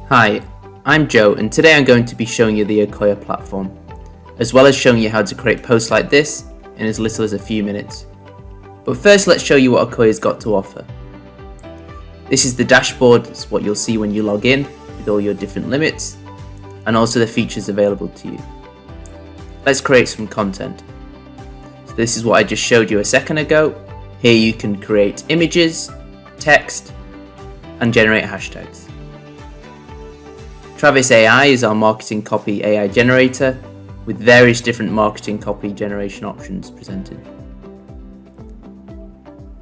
Hi, I'm Joe, and today I'm going to be showing you the Ocoya platform, as well as showing you how to create posts like this in as little as a few minutes. But first, let's show you what Ocoya's got to offer. This is the dashboard. It's what you'll see when you log in, with all your different limits, and also the features available to you. Let's create some content. So this is what I just showed you a second ago. Here you can create images, text, and generate hashtags. Travis AI is our marketing copy AI generator with various different marketing copy generation options presented.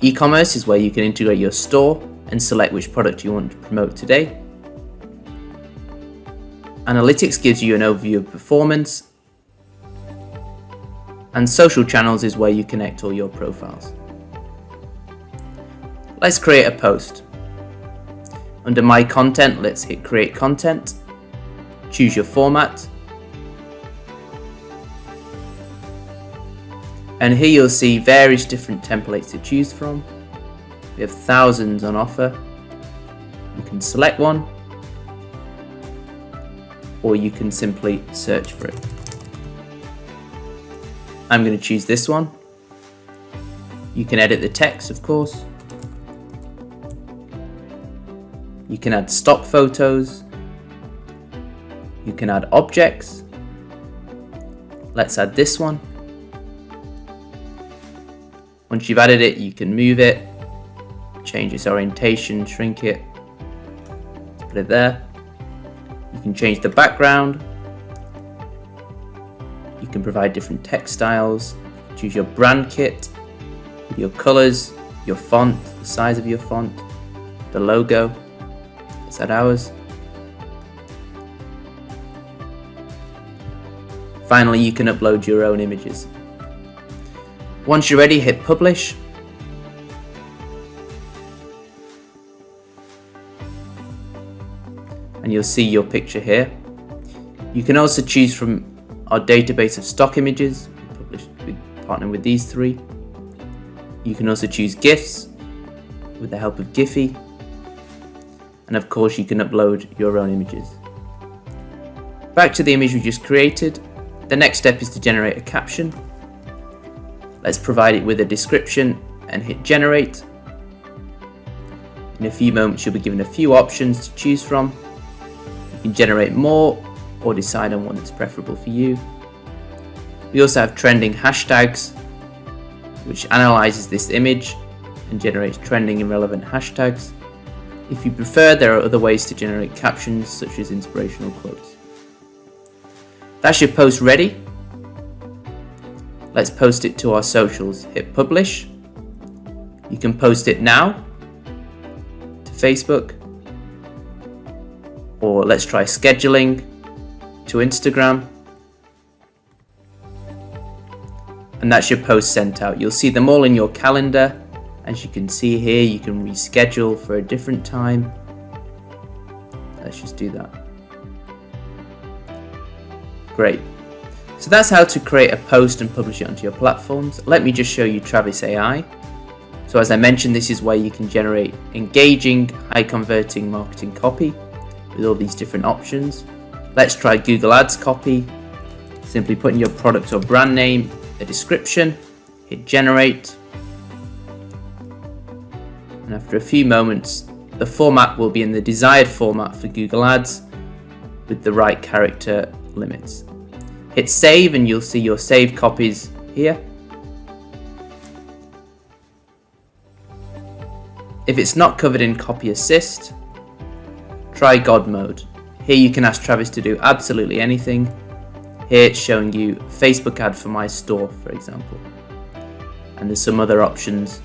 E-commerce is where you can integrate your store and select which product you want to promote today. Analytics gives you an overview of performance. And social channels is where you connect all your profiles. Let's create a post. Under My Content, let's hit Create Content. Choose your format. And here you'll see various different templates to choose from. We have thousands on offer. You can select one, or you can simply search for it. I'm going to choose this one. You can edit the text, of course. You can add stock photos. You can add objects. Let's add this one. Once you've added it, you can move it, change its orientation, shrink it, put it there. You can change the background. You can provide different text styles. Choose your brand kit, your colors, your font, the size of your font, the logo. Let's add ours. Finally, you can upload your own images. Once you're ready, hit publish. And you'll see your picture here. You can also choose from our database of stock images. We partner with these three. You can also choose GIFs with the help of Giphy. And of course, you can upload your own images. Back to the image we just created. The next step is to generate a caption. Let's provide it with a description and hit generate. In a few moments, you'll be given a few options to choose from. You can generate more or decide on one that's preferable for you. We also have trending hashtags, which analyzes this image and generates trending and relevant hashtags. If you prefer, there are other ways to generate captions, such as inspirational quotes. That's your post ready. Let's post it to our socials. Hit publish. You can post it now to Facebook, or let's try scheduling to Instagram. And that's your post sent out. You'll see them all in your calendar. As you can see here, you can reschedule for a different time. Let's just do that. Great. So that's how to create a post and publish it onto your platforms. Let me just show you Travis AI. So as I mentioned, this is where you can generate engaging, high converting marketing copy with all these different options. Let's try Google Ads copy. Simply put in your product or brand name, a description, hit generate. And after a few moments, the format will be in the desired format for Google Ads with the right character limits. Hit save and you'll see your saved copies here. If it's not covered in Copy Assist, try God mode. Here you can ask Travis to do absolutely anything. Here it's showing you Facebook ad for my store, for example. And there's some other options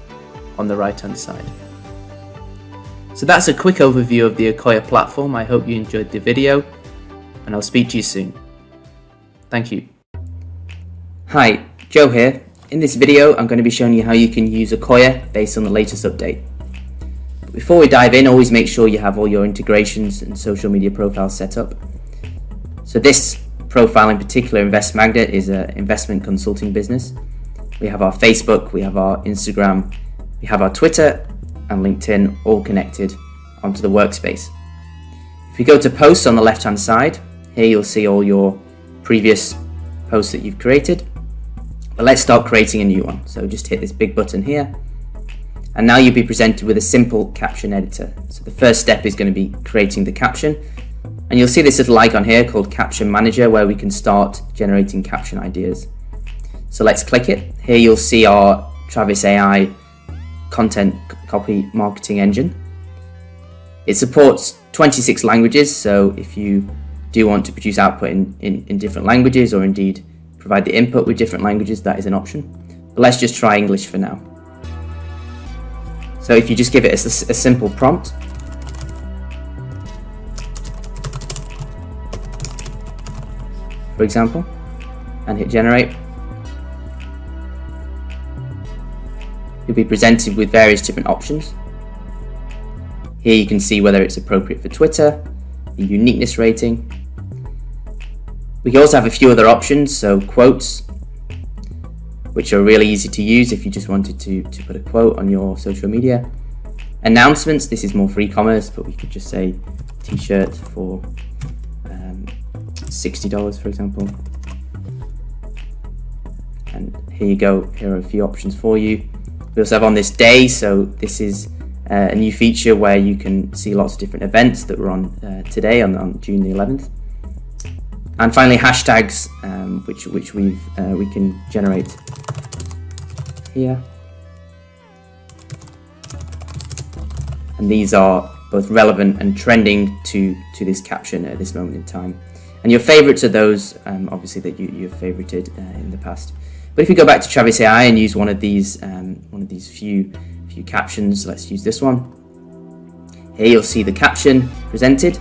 on the right hand side. So that's a quick overview of the Ocoya platform. I hope you enjoyed the video, and I'll speak to you soon. Thank you. Hi, Joe here. In this video, I'm going to be showing you how you can use Ocoya based on the latest update. But before we dive in, always make sure you have all your integrations and social media profiles set up. So this profile in particular, Invest Magnet, is an investment consulting business. We have our Facebook, we have our Instagram, we have our Twitter and LinkedIn all connected onto the workspace. If you go to posts on the left hand side, here you'll see all your previous posts that you've created. But let's start creating a new one. So just hit this big button here. And now you'll be presented with a simple caption editor. So the first step is going to be creating the caption. And you'll see this little icon here called Caption Manager, where we can start generating caption ideas. So let's click it. Here you'll see our Travis AI content copy marketing engine. It supports 26 languages, so if you do want to produce output in different languages, or indeed provide the input with different languages, that is an option. But let's just try English for now. So if you just give it a simple prompt, for example, and hit generate, you'll be presented with various different options. Here you can see whether it's appropriate for Twitter, the uniqueness rating. We can also have a few other options, so quotes, which are really easy to use if you just wanted to put a quote on your social media. Announcements, this is more for e-commerce, but we could just say t-shirt for $60, for example. And here you go, here are a few options for you. We also have on this day, so this is a new feature where you can see lots of different events that were on today on June the 11th. And finally hashtags, which we can generate here. And these are both relevant and trending to this caption at this moment in time. And your favorites are those obviously that you've favorited in the past. But if you go back to Travis AI and use one of these few captions, let's use this one. Here you'll see the caption presented.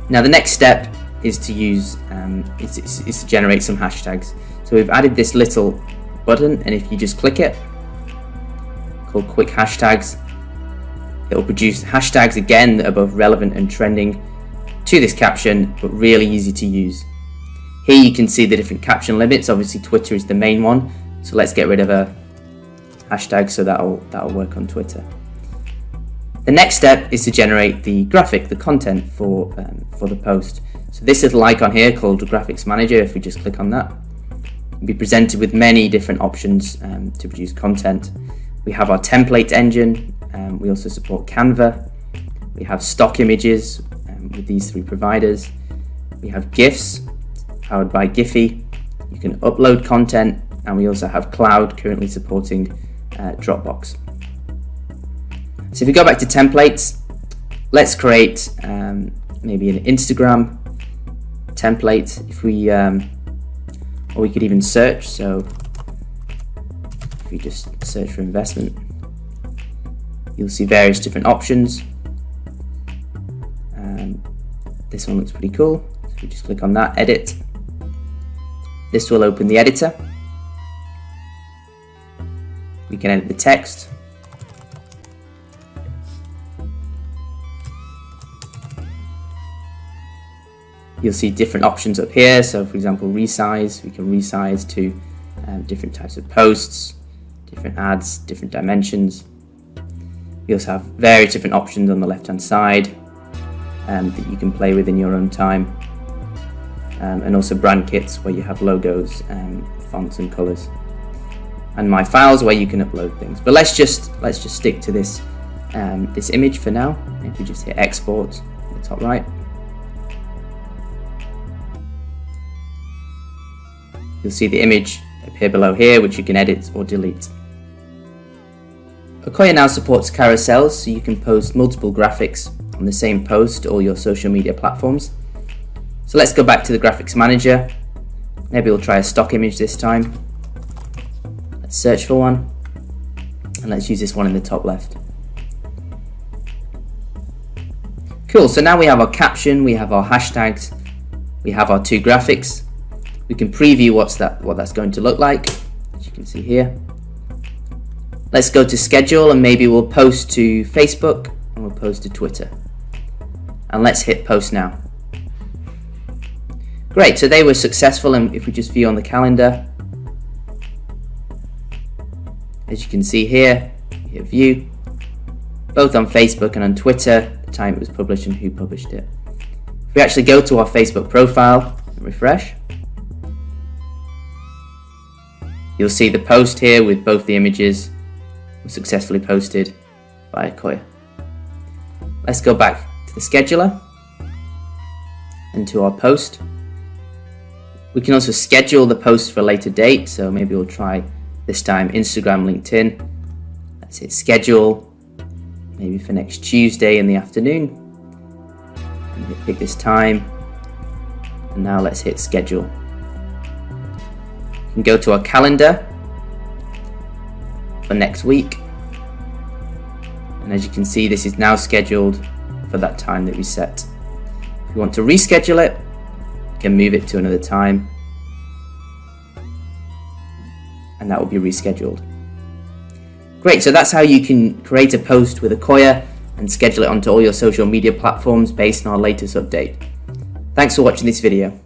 Now the next step is to use is to generate some hashtags. So we've added this little button, and if you just click it, called Quick Hashtags, it will produce hashtags again that are both relevant and trending to this caption, but really easy to use. Here you can see the different caption limits. Obviously Twitter is the main one, so let's get rid of a hashtag, so that'll work on Twitter. The next step is to generate the graphic, the content for the post. So this little icon here called Graphics Manager, if we just click on that, we'll be presented with many different options to produce content. We have our template engine, we also support Canva, we have stock images with these three providers, we have GIFs powered by Giphy, you can upload content, and we also have cloud currently supporting Dropbox. So if we go back to templates, let's create maybe an Instagram template. If we or we could even search. So if we just search for investment, you'll see various different options. This one looks pretty cool. So we just click on that, edit. This will open the editor. We can edit the text. You'll see different options up here. So for example, resize, we can resize to different types of posts, different ads, different dimensions. We also have various different options on the left hand side that you can play with in your own time. And also brand kits where you have logos, fonts and colors. And my files where you can upload things. But let's just stick to this this image for now. If you just hit export at the top right, you'll see the image appear below here, which you can edit or delete. Ocoya now supports carousels, so you can post multiple graphics on the same post to all your social media platforms. So let's go back to the graphics manager. Maybe we'll try a stock image this time. Let's search for one, and let's use this one in the top left. Cool, so now we have our caption, we have our hashtags, we have our two graphics. We can preview what that's going to look like, as you can see here. Let's go to schedule, and maybe we'll post to Facebook and we'll post to Twitter. And let's hit post now. Great, so they were successful, and if we just view on the calendar, as you can see here, we hit view, both on Facebook and on Twitter, the time it was published and who published it. If we actually go to our Facebook profile and refresh, you'll see the post here with both the images were successfully posted by Ocoya. Let's go back to the scheduler and to our post. We can also schedule the post for a later date, so maybe we'll try this time Instagram, LinkedIn. Let's hit schedule, maybe for next Tuesday in the afternoon. And pick this time, and now let's hit schedule. We can go to our calendar for next week, and as you can see, this is now scheduled for that time that we set. If we want to reschedule it, we can move it to another time, and that will be rescheduled. Great, so that's how you can create a post with Ocoya and schedule it onto all your social media platforms based on our latest update. Thanks for watching this video.